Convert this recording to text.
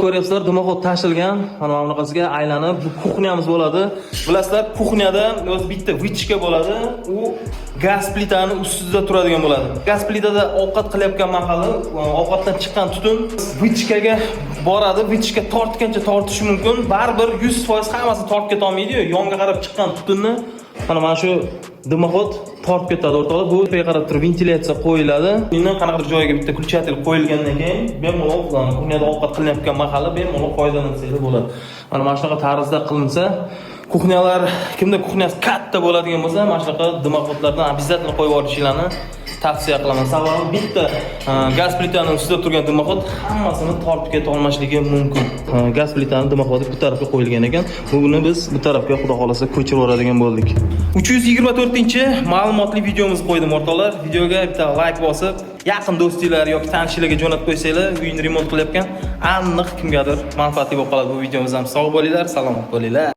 Ko'ryapsizlar, dimoqot tashilgan. Mana bunaqasiga aylanib, bu kuxnyamiz bo'ladi. Bilasizlar, kuxnyada o'z bitta vichka bo'ladi. U gaz plitani ustida turadigan bo'ladi. Gaz plitada ovqat qilayotgan mahali ovqatdan chiqqan tutun vichkaga boradi. Vichka tortgancha tortishi mumkin. Baribir 100% hammasi tortib keta olmaydi-yu. Yonga qarab chiqqan tutunni mana shu dimoqot tortib ketadi o'rtoqlar. Bu yerga qarab turib ventilyatsiya qo'yiladi. Bundan qanaqadir joyiga bitta ключатель qo'yilgandan keyin bemalol kuxnyada ovqat qilinayotgan mahali bemalol foydalansangiz bo'ladi. Mana shunaqa tarzda qilinsa, kuxnyalar kimda kuxnyasi katta bo'ladigan bo'lsa, mana shunaqa dimoqotlardan обязательно qo'yib olishinglarni tavsiya qilaman. Sababi bitta gaz plitani ustida turgan dimoqot hammasini tortib keta olmasligi mumkin. Gaz plitani dimoqoti bu tarafga qo'yilgan ekan. Buni biz bu tarafga xudo xolasa ko'chirib yuboradigan bo'ldik. 324-ma'lumotli videomizni qo'ydim o'rtoqlar. Videoga bitta like bosib, yaqin do'stinglar yoki tanishlarga jo'natib qo'ysanglar, uyini remont qilyapkan, aniq kimgadir manfaatli bo'lib qoladi bu videomiz ham. Sog' bo'linglar, salomat bo'linglar.